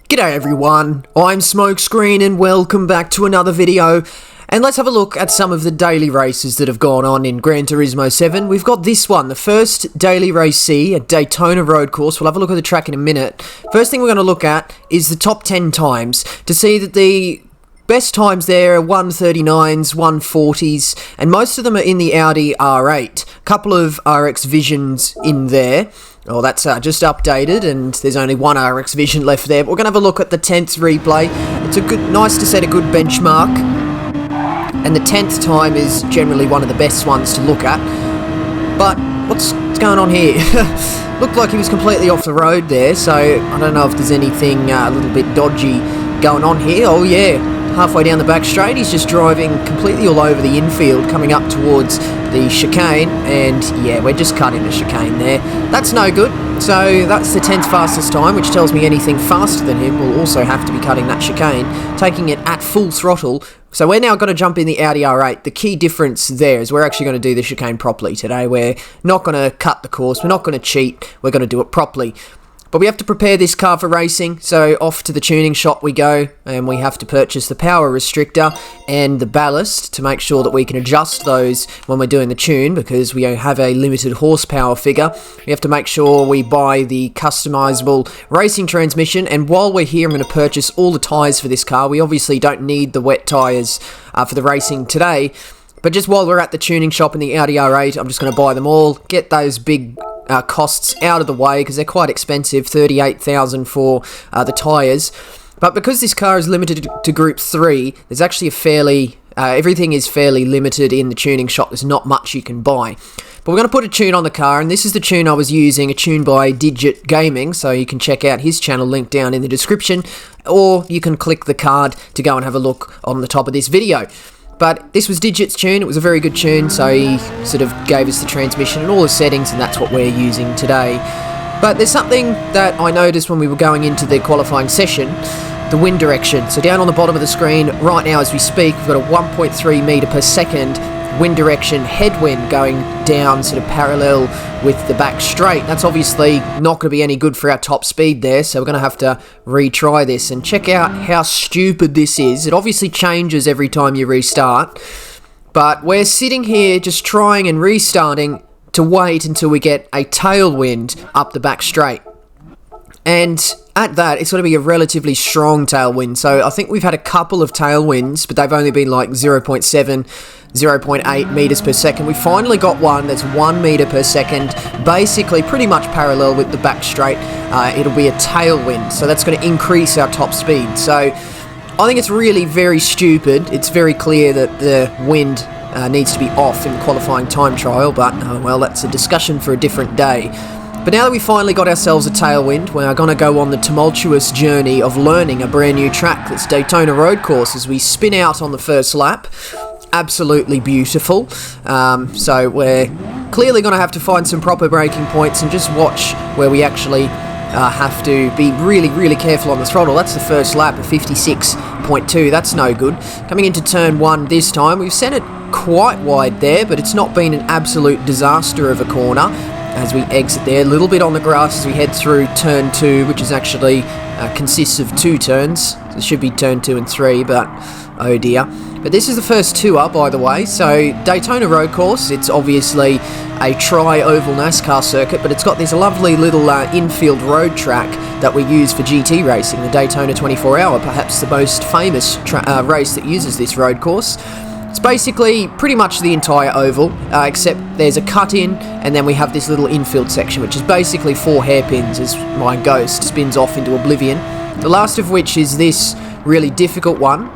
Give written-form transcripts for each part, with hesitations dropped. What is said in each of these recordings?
G'day everyone, I'm Smokescreen and welcome back to another video. And let's have a look at some of the daily races that have gone on in Gran Turismo 7. We've got this one, the first daily race C at Daytona Road Course. We'll have a look at the track in a minute. First thing we're going to look at is the top 10 times to see that the best times there are 139s, 140s, and most of them are in the Audi R8. A couple of RX Visions in there. Oh, that's just updated, and there's only one RX Vision left there. But we're going to have a look at the 10th replay. It's nice to set a good benchmark, and the 10th time is generally one of the best ones to look at. But what's going on here? Looked like he was completely off the road there, so I don't know if there's anything a little bit dodgy going on here. Oh yeah, halfway down the back straight, he's just driving completely all over the infield, coming up towards the chicane, and yeah, we're just cutting the chicane there. That's no good. So that's the 10th fastest time, which tells me anything faster than him will also have to be cutting that chicane, taking it at full throttle. So we're now going to jump in the Audi R8. The key difference there is we're actually going to do the chicane properly today. We're not going to cut the course, we're not going to cheat, we're going to do it properly. But we have to prepare this car for racing, so off to the tuning shop we go, and we have to purchase the power restrictor and the ballast to make sure that we can adjust those when we're doing the tune, because we have a limited horsepower figure. We have to make sure we buy the customizable racing transmission, and while we're here I'm going to purchase all the tyres for this car. We obviously don't need the wet tyres for the racing today, but just while we're at the tuning shop in the Audi R8, I'm just going to buy them all, get those big costs out of the way, because they're quite expensive, $38,000 for the tyres. But because this car is limited to Group 3, there's actually a fairly, everything is fairly limited in the tuning shop. There's not much you can buy. But we're going to put a tune on the car, and this is the tune I was using, a tune by Digit Gaming, so you can check out his channel, link down in the description, or you can click the card to go and have a look on the top of this video. But this was Digit's tune, it was a very good tune, so he sort of gave us the transmission and all the settings, and that's what we're using today. But there's something that I noticed when we were going into the qualifying session, the wind direction. So down on the bottom of the screen, right now as we speak, we've got a 1.3 metre per second wind direction headwind going down sort of parallel with the back straight. That's obviously not going to be any good for our top speed there, so we're going to have to retry this and check out how stupid this is. It obviously changes every time you restart, but we're sitting here just trying and restarting to wait until we get a tailwind up the back straight. And at that, it's going to be a relatively strong tailwind. So I think we've had a couple of tailwinds, but they've only been like 0.7, 0.8 meters per second. We finally got one that's 1 meter per second, basically pretty much parallel with the back straight. It'll be a tailwind, so that's going to increase our top speed. So I think it's really very stupid. It's very clear that the wind needs to be off in qualifying time trial, but well, that's a discussion for a different day. But now that we finally got ourselves a tailwind, we are going to go on the tumultuous journey of learning a brand new track that's Daytona Road Course as we spin out on the first lap. Absolutely beautiful. So we're clearly going to have to find some proper braking points and just watch where we actually have to be really, really careful on the throttle. That's the first lap of 56.2. That's no good. Coming into turn 1 this time, we've sent it quite wide there, but it's not been an absolute disaster of a corner. As we exit there, a little bit on the grass as we head through turn 2, which is actually consists of 2 turns. So it should be turn 2 and 3, but oh dear. But this is the first tour, by the way. So Daytona Road Course, it's obviously a tri-oval NASCAR circuit, but it's got this lovely little infield road track that we use for GT racing, the Daytona 24-hour, perhaps the most famous race that uses this road course. It's basically pretty much the entire oval, except there's a cut-in, and then we have this little infield section, which is basically 4 hairpins as my ghost spins off into oblivion. The last of which is this really difficult one,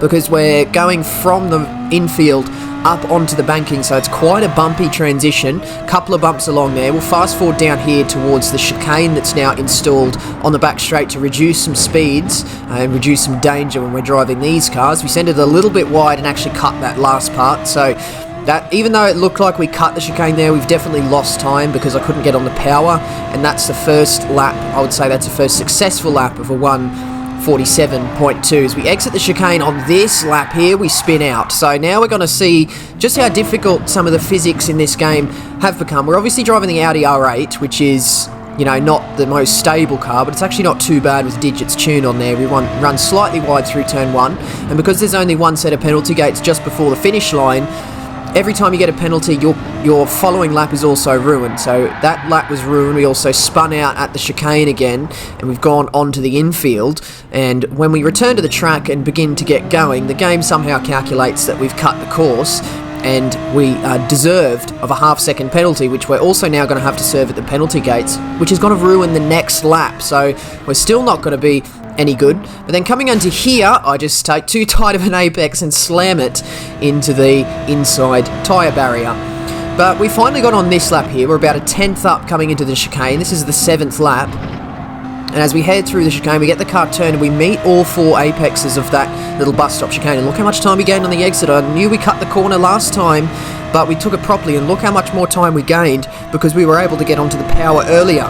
because we're going from the infield up onto the banking, so it's quite a bumpy transition. Couple of bumps along there. We'll fast forward down here towards the chicane that's now installed on the back straight to reduce some speeds and reduce some danger when we're driving these cars. We send it a little bit wide and actually cut that last part, so that even though it looked like we cut the chicane there, we've definitely lost time because I couldn't get on the power, and that's the first lap. I would say that's the first successful lap of a 1:47.2. As we exit the chicane on this lap here, we spin out. So now we're going to see just how difficult some of the physics in this game have become. We're obviously driving the Audi R8, which is you know, not the most stable car, but it's actually not too bad with digits tuned on there. We run slightly wide through turn 1, and because there's only one set of penalty gates just before the finish line, every time you get a penalty, your following lap is also ruined. So that lap was ruined. We also spun out at the chicane again, and we've gone onto the infield. And when we return to the track and begin to get going, the game somehow calculates that we've cut the course, and we are deserved of a half-second penalty, which we're also now going to have to serve at the penalty gates, which is going to ruin the next lap. So we're still not going to be any good. But then coming onto here, I just take too tight of an apex and slam it into the inside tyre barrier. But we finally got on this lap here. We're about a 10th up coming into the chicane. This is the 7th lap. And as we head through the chicane, we get the car turned and we meet all 4 apexes of that little bus stop chicane. And look how much time we gained on the exit. I knew we cut the corner last time, but we took it properly. And look how much more time we gained because we were able to get onto the power earlier.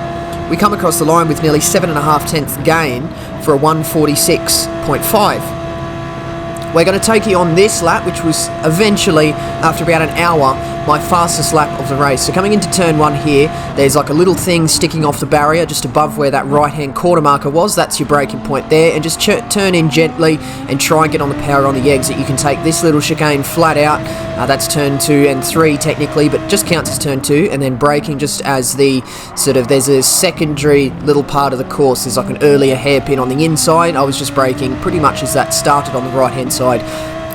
We come across the line with nearly 7.5 tenths gain for a 146.5. We're going to take you on this lap, which was eventually, after about an hour, my fastest lap of the race. So coming into turn 1 here, there's like a little thing sticking off the barrier just above where that right-hand quarter marker was. That's your braking point there. And just turn in gently and try and get on the power on the exit. You can take this little chicane flat out. That's turn 2 and 3 technically, but just counts as turn 2. And then braking just as the there's a secondary little part of the course. There's like an earlier hairpin on the inside. I was just braking pretty much as that started on the right-hand side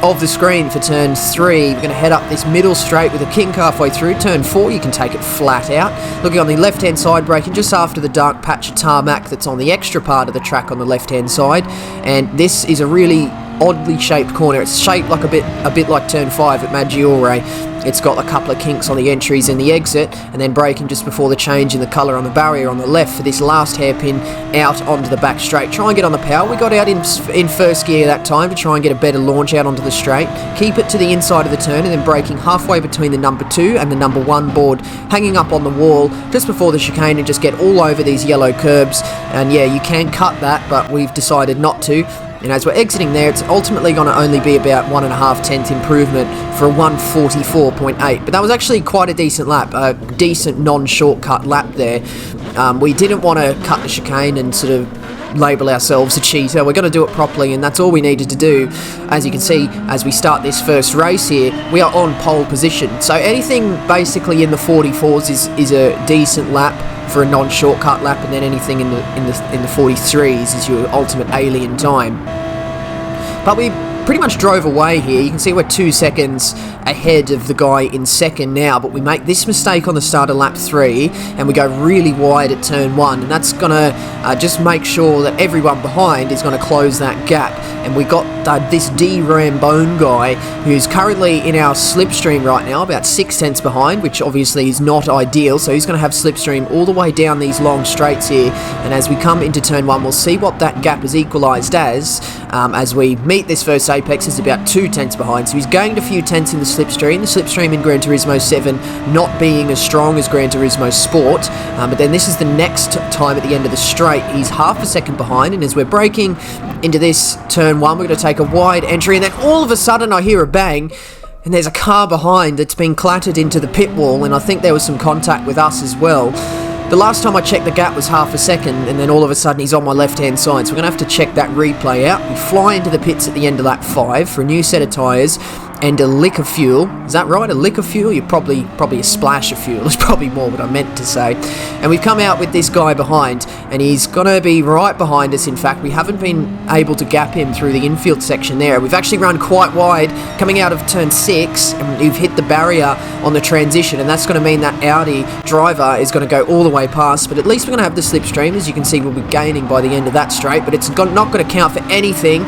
of the screen for turn 3. We're going to head up this middle straight with a kink halfway through. Turn 4, you can take it flat out. Looking on the left-hand side, braking just after the dark patch of tarmac that's on the extra part of the track on the left-hand side. And this is a really oddly shaped corner. It's shaped like a bit like turn 5 at Maggiore. It's got a couple of kinks on the entries and the exit, and then braking just before the change in the colour on the barrier on the left for this last hairpin out onto the back straight. Try and get on the power. We got out in first gear that time to try and get a better launch out onto the straight. Keep it to the inside of the turn, and then braking halfway between the number 2 and the number 1 board, hanging up on the wall just before the chicane, and just get all over these yellow curbs. And yeah, you can cut that, but we've decided not to. And as we're exiting there, it's ultimately going to only be about 1.5 tenth improvement for a 144.8. But that was actually quite a decent lap, a decent non-shortcut lap there. We didn't want to cut the chicane and sort of label ourselves a cheater. We're going to do it properly, and that's all we needed to do. As you can see, as we start this first race here, we are on pole position. So anything basically in the 44s is a decent lap for a non-shortcut lap, and then anything in the 43s is your ultimate alien time. But we pretty much drove away here. You can see we're 2 seconds ahead of the guy in second now, but we make this mistake on the start of lap 3 and we go really wide at turn 1, and that's gonna just make sure that everyone behind is gonna close that gap. And we got this D-Rambone guy who's currently in our slipstream right now, about 6 tenths behind, which obviously is not ideal, so he's going to have slipstream all the way down these long straights here. And as we come into turn 1, we'll see what that gap is equalised as we meet this first apex. Is about 2 tenths behind, so he's gained a few tenths in the slipstream. The slipstream in Gran Turismo 7 not being as strong as Gran Turismo Sport, but then this is the next time at the end of the straight. He's half a second behind, and as we're braking into this turn 1, we're going to take a wide entry, and then all of a sudden I hear a bang, and there's a car behind that's been clattered into the pit wall, and I think there was some contact with us as well. The last time I checked, the gap was half a second, and then all of a sudden he's on my left-hand side, so we're going to have to check that replay out. We fly into the pits at the end of lap 5 for a new set of tyres and a lick of fuel. Is that right? A lick of fuel? You're probably a splash of fuel. It's probably more what I meant to say. And we've come out with this guy behind, and he's going to be right behind us. In fact, we haven't been able to gap him through the infield section there. We've actually run quite wide coming out of turn 6, and we've hit the barrier on the transition, and that's going to mean that Audi driver is going to go all the way past, but at least we're going to have the slipstream. As you can see, we'll be gaining by the end of that straight, but it's not going to count for anything,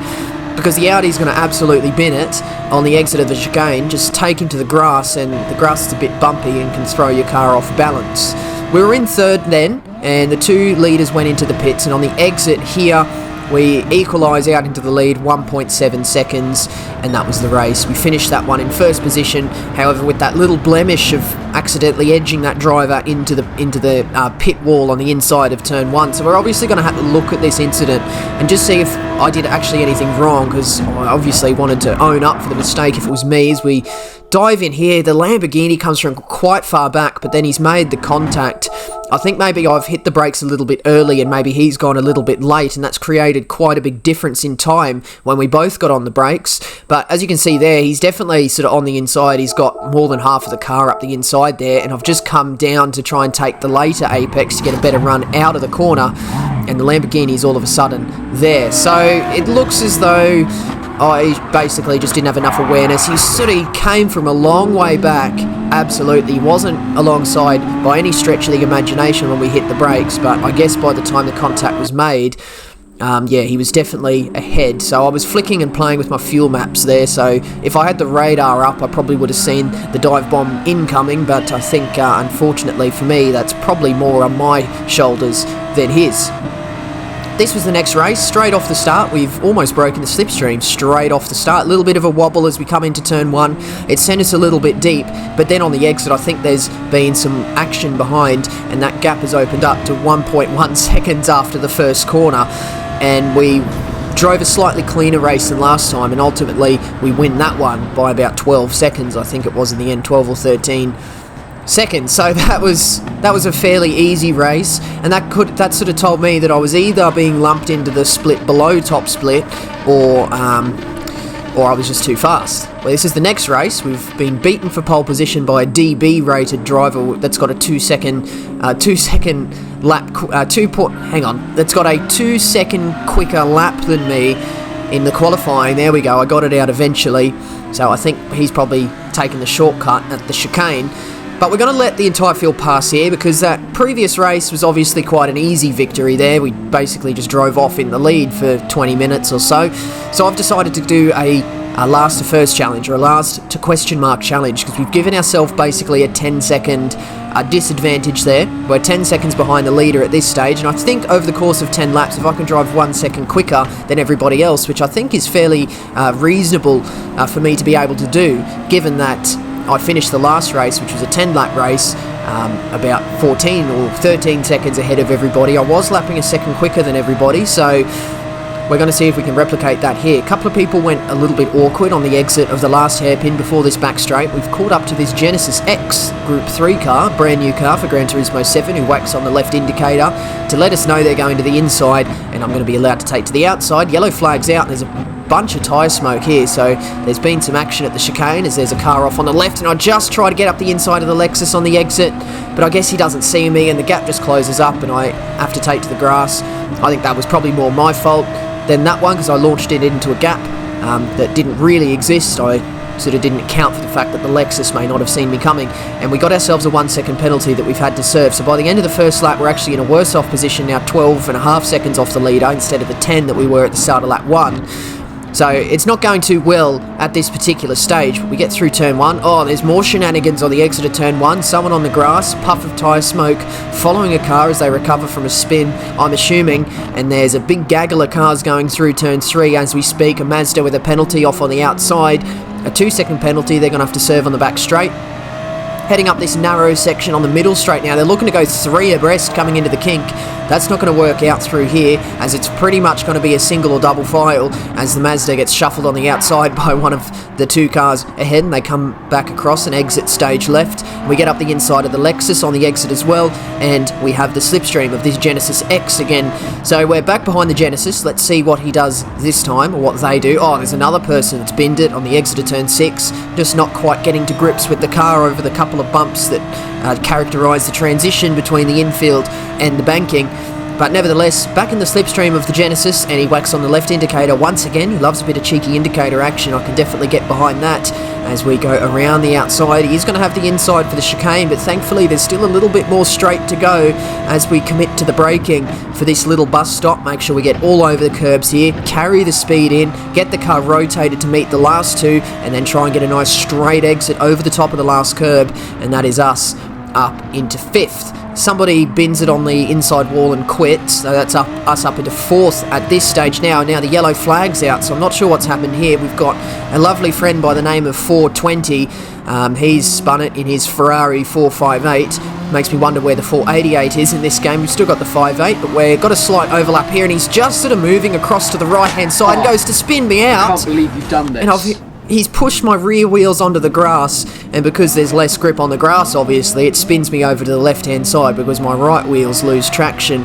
because the Audi's going to absolutely bin it on the exit of the chicane, just take him to the grass, and the grass is a bit bumpy and can throw your car off balance. We were in third then, and the 2 leaders went into the pits, and on the exit here, we equalise out into the lead, 1.7 seconds, and that was the race. We finished that one in first position, however, with that little blemish of accidentally edging that driver into the pit wall on the inside of turn 1. So we're obviously going to have to look at this incident and just see if I did actually anything wrong, because I obviously wanted to own up for the mistake if it was me. As we dive in here, the Lamborghini comes from quite far back, but then he's made the contact I think maybe I've hit the brakes a little bit early and maybe he's gone a little bit late, and that's created quite a big difference in time when we both got on the brakes. But as you can see there, he's definitely sort of on the inside. He's got more than half of the car up the inside there, and I've just come down to try and take the later apex to get a better run out of the corner, and the Lamborghini's all of a sudden there. So it looks as though I basically just didn't have enough awareness. He came from a long way back. Absolutely, he wasn't alongside by any stretch of the imagination when we hit the brakes, but I guess by the time the contact was made, yeah, he was definitely ahead. So I was flicking and playing with my fuel maps there, so if I had the radar up, I probably would have seen the dive bomb incoming, but I think, unfortunately for me, that's probably more on my shoulders than his. This was the next race, straight off the start. We've almost broken the slipstream straight off the start. A little bit of a wobble as we come into turn 1. It sent us a little bit deep, but then on the exit I think there's been some action behind, and that gap has opened up to 1.1 seconds after the first corner, and we drove a slightly cleaner race than last time, and ultimately we win that one by about 12 seconds. I think it was in the end 12 or 13 seconds. So that was a fairly easy race, and that sort of told me that I was either being lumped into the split below top split, or I was just too fast. Well, this is the next race. We've been beaten for pole position by a DB rated driver that's got a 2 second lap, that's got a 2 second quicker lap than me in the qualifying. There we go, I got it out eventually, so I think he's probably taken the shortcut at the chicane. But we're going to let the entire field pass here, because that previous race was obviously quite an easy victory there. We basically just drove off in the lead for 20 minutes or so. So I've decided to do a last to first challenge, or a last to question mark challenge, because we've given ourselves basically a 10-second disadvantage there. We're 10 seconds behind the leader at this stage, and I think over the course of 10 laps, if I can drive 1 second quicker than everybody else, which I think is fairly reasonable for me to be able to do, given that I finished the last race, which was a 10-lap race, about 14 or 13 seconds ahead of everybody. I was lapping a second quicker than everybody, so we're going to see if we can replicate that here. A couple of people went a little bit awkward on the exit of the last hairpin before this back straight. We've caught up to this Genesis X Group 3 car, brand new car for Gran Turismo 7, who whacks on the left indicator to let us know they're going to the inside, and I'm going to be allowed to take to the outside. Yellow flag's out, and there's a bunch of tyre smoke here, so there's been some action at the chicane as there's a car off on the left, and I just try to get up the inside of the Lexus on the exit, but I guess he doesn't see me, and the gap just closes up and I have to take to the grass. I think that was probably more my fault than that one, because I launched it into a gap that didn't really exist. I sort of didn't account for the fact that the Lexus may not have seen me coming, and we got ourselves a 1 second penalty that we've had to serve. So by the end of the first lap, we're actually in a worse off position now, 12.5 seconds off the leader instead of the 10 that we were at the start of lap 1. So it's not going too well at this particular stage, but we get through turn 1. Oh, there's more shenanigans on the exit of turn 1. Someone on the grass, puff of tyre smoke, following a car as they recover from a spin, I'm assuming, and there's a big gaggle of cars going through turn 3 as we speak. A Mazda with a penalty off on the outside, a 2 second penalty they're going to have to serve on the back straight. Heading up this narrow section on the middle straight now. They're looking to go 3 abreast coming into the kink. That's not going to work out through here, as it's pretty much going to be a single or double file as the Mazda gets shuffled on the outside by one of the 2 cars ahead, and they come back across and exit stage left. We get up the inside of the Lexus on the exit as well, and we have the slipstream of this Genesis X again. So we're back behind the Genesis. Let's see what he does this time, or what they do. Oh, there's another person that's binned it on the exit of turn 6, just not quite getting to grips with the car over the couple of bumps that characterise the transition between the infield and the banking. But nevertheless, back in the slipstream of the Genesis, and he whacks on the left indicator once again. He loves a bit of cheeky indicator action. I can definitely get behind that as we go around the outside. He is going to have the inside for the chicane, but thankfully there's still a little bit more straight to go as we commit to the braking for this little bus stop. Make sure we get all over the curbs here, carry the speed in, get the car rotated to meet the last 2, and then try and get a nice straight exit over the top of the last curb, and that is us up into 5th. Somebody bins it on the inside wall and quits, so that's us up into 4th at this stage now. Now the yellow flag's out, so I'm not sure what's happened here. We've got a lovely friend by the name of 420. He's spun it in his Ferrari 458. Makes me wonder where the 488 is in this game. We've still got the 58, but we've got a slight overlap here, and he's just sort of moving across to the right-hand side and goes to spin me out. I can't believe you've done this. And he's pushed my rear wheels onto the grass, and because there's less grip on the grass, obviously, it spins me over to the left-hand side because my right wheels lose traction.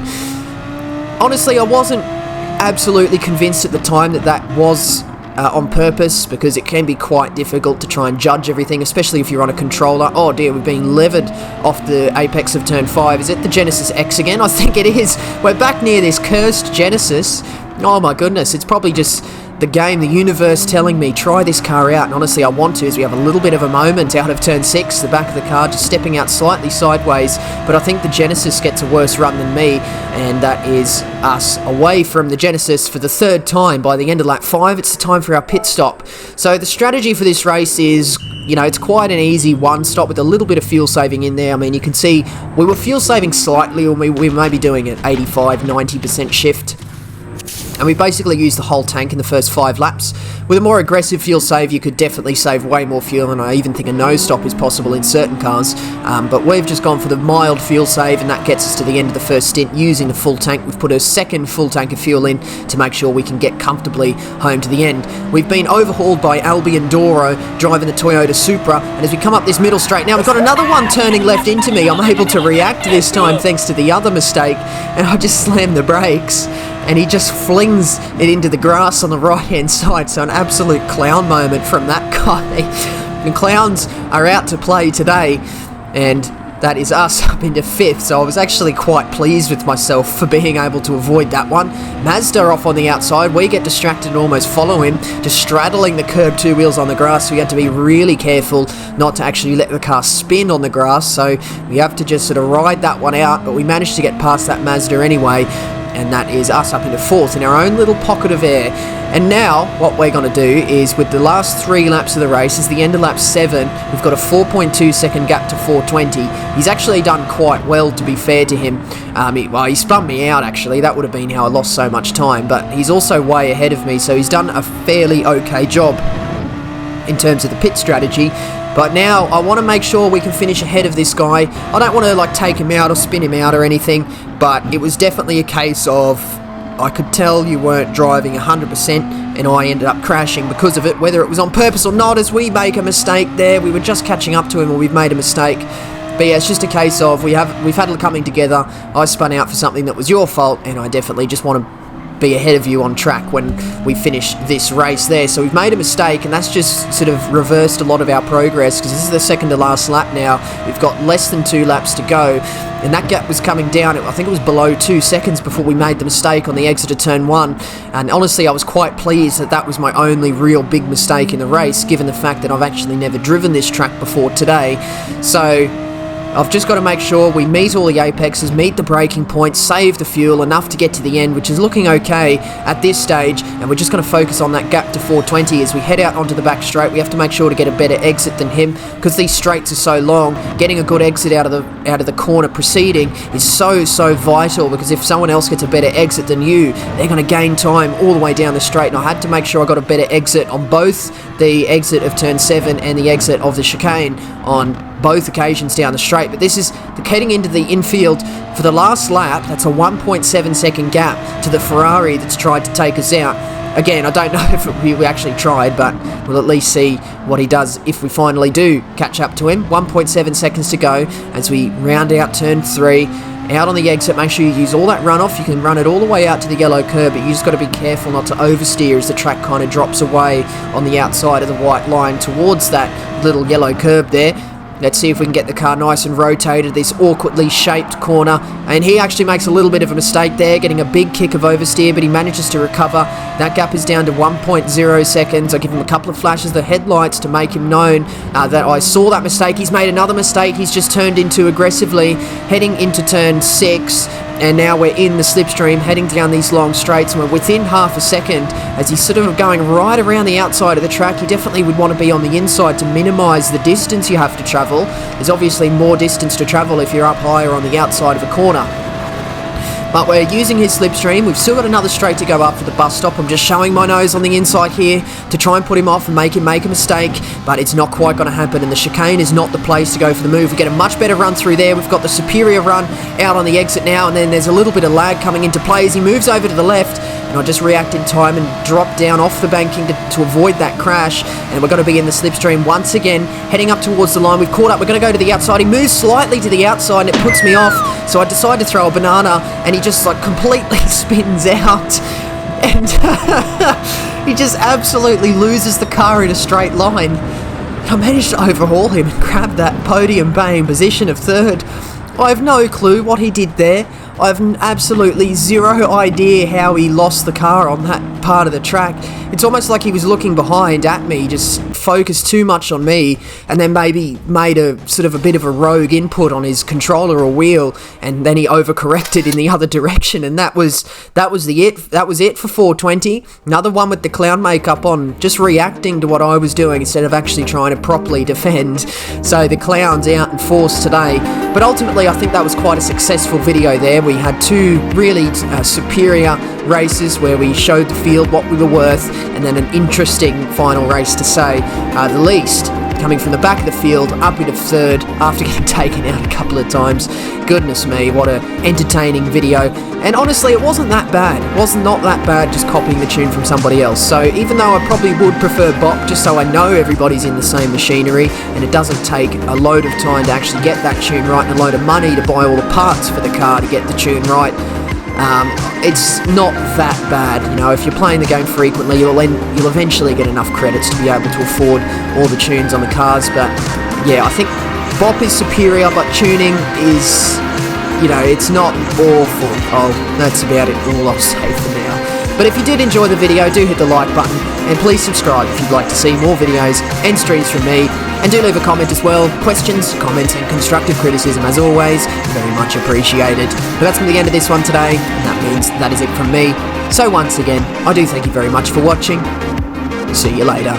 Honestly, I wasn't absolutely convinced at the time that that was on purpose, because it can be quite difficult to try and judge everything, especially if you're on a controller. Oh dear, we've been levered off the apex of turn 5. Is it the Genesis X again? I think it is. We're back near this cursed Genesis. Oh my goodness, it's probably just the game, the universe telling me, try this car out. And honestly, I want to, as we have a little bit of a moment out of turn 6, the back of the car just stepping out slightly sideways. But I think the Genesis gets a worse run than me, and that is us away from the Genesis for the 3rd time. By the end of lap 5, it's the time for our pit stop. So the strategy for this race is, you know, it's quite an easy one stop with a little bit of fuel saving in there. I mean, you can see we were fuel saving slightly, or we may be doing an 85-90% shift. And we basically used the whole tank in the first 5 laps. With a more aggressive fuel save, you could definitely save way more fuel, and I even think a nose stop is possible in certain cars. But we've just gone for the mild fuel save, and that gets us to the end of the first stint using the full tank. We've put a second full tank of fuel in to make sure we can get comfortably home to the end. We've been overhauled by Albion Doro, driving the Toyota Supra, and as we come up this middle straight, now we've got another one turning left into me. I'm able to react this time thanks to the other mistake, and I just slammed the brakes, and he just flings it into the grass on the right-hand side. So an absolute clown moment from that guy. And clowns are out to play today, and that is us up into 5th. So I was actually quite pleased with myself for being able to avoid that one. Mazda off on the outside. We get distracted and almost follow him, just straddling the curb 2 wheels on the grass. So we had to be really careful not to actually let the car spin on the grass. So we have to just sort of ride that one out, but we managed to get past that Mazda anyway. And that is us up into 4th in our own little pocket of air. And now what we're going to do is, with the last 3 laps of the race, is the end of lap 7, we've got a 4.2 second gap to 420. He's actually done quite well, to be fair to him. He spun me out, actually. That would have been how I lost so much time, but he's also way ahead of me, so he's done a fairly okay job in terms of the pit strategy. But now I want to make sure we can finish ahead of this guy. I don't want to like take him out or spin him out or anything, but it was definitely a case of, I could tell you weren't driving 100%, and I ended up crashing because of it, whether it was on purpose or not. As we make a mistake there, we were just catching up to him, or we've made a mistake. But yeah, it's just a case of we've had it coming together. I spun out for something that was your fault, and I definitely just want to be ahead of you on track when we finish this race there. So we've made a mistake, and that's just sort of reversed a lot of our progress, because this is the second to last lap now. We've got less than 2 laps to go, and that gap was coming down. I think it was below 2 seconds before we made the mistake on the exit of turn 1, and honestly I was quite pleased that that was my only real big mistake in the race, given the fact that I've actually never driven this track before today. So I've just got to make sure we meet all the apexes, meet the braking points, save the fuel enough to get to the end, which is looking okay at this stage, and we're just going to focus on that gap to 420 as we head out onto the back straight. We have to make sure to get a better exit than him, because these straights are so long. Getting a good exit out of the corner preceding is so vital, because if someone else gets a better exit than you, they're going to gain time all the way down the straight. And I had to make sure I got a better exit on both the exit of turn 7 and the exit of the chicane on both occasions down the straight. But this is heading into the infield for the last lap. That's a 1.7 second gap to the Ferrari that's tried to take us out. Again, I don't know if we actually tried, but we'll at least see what he does if we finally do catch up to him. 1.7 seconds to go as we round out turn 3. Out on the exit, make sure you use all that runoff. You can run it all the way out to the yellow curb, but you just got to be careful not to oversteer as the track kind of drops away on the outside of the white line towards that little yellow curb there. Let's see if we can get the car nice and rotated, this awkwardly shaped corner. And he actually makes a little bit of a mistake there, getting a big kick of oversteer, but he manages to recover. That gap is down to 1.0 seconds. I give him a couple of flashes of the headlights to make him known that I saw that mistake. He's made another mistake. He's just turned into aggressively, heading into turn 6. And now we're in the slipstream, heading down these long straights, and we're within half a second as he's sort of going right around the outside of the track. You definitely would want to be on the inside to minimise the distance you have to travel. There's obviously more distance to travel if you're up higher on the outside of a corner. But we're using his slipstream. We've still got another straight to go up for the bus stop. I'm just showing my nose on the inside here to try and put him off and make him make a mistake, but it's not quite going to happen, and the chicane is not the place to go for the move. We get a much better run through there. We've got the superior run out on the exit now, and then there's a little bit of lag coming into play as he moves over to the left. and I just react in time and drop down off the banking to avoid that crash, and we're going to be in the slipstream once again, heading up towards the line. We've caught up, we're going to go to the outside. He moves slightly to the outside and it puts me off, so I decide to throw a banana, and he just like completely spins out, and he just absolutely loses the car in a straight line. I managed to overhaul him and grab that podium baying position of third. I have no clue what he did there. I have absolutely zero idea how he lost the car on that part of the track. It's almost like he was looking behind at me, just focused too much on me, and then maybe made a sort of a bit of a rogue input on his controller or wheel, and then he overcorrected in the other direction, and that was it for 420. Another one with the clown makeup on, just reacting to what I was doing instead of actually trying to properly defend. So the clown's out in force today, but ultimately I think that was quite a successful video there. We had two really superior races where we showed the field what we were worth, and then an interesting final race to say the least, coming from the back of the field up into third after getting taken out a couple of times. Goodness me, what a entertaining video. And honestly, it wasn't that bad. It was not that bad just copying the tune from somebody else. So even though I probably would prefer Bop, just so I know everybody's in the same machinery and it doesn't take a load of time to actually get that tune right and a load of money to buy all the parts for the car to get the tune right, it's not that bad. You know, if you're playing the game frequently, you'll eventually get enough credits to be able to afford all the tunes on the cars. But yeah, I think Bop is superior, but tuning is, you know, it's not awful. Oh, that's about it, all I'll say for now. But if you did enjoy the video, do hit the like button, and please subscribe if you'd like to see more videos and streams from me. And do leave a comment as well. Questions, comments, and constructive criticism, as always, very much appreciated. But that's going to be the end of this one today, and that means that is it from me. So once again, I do thank you very much for watching. See you later.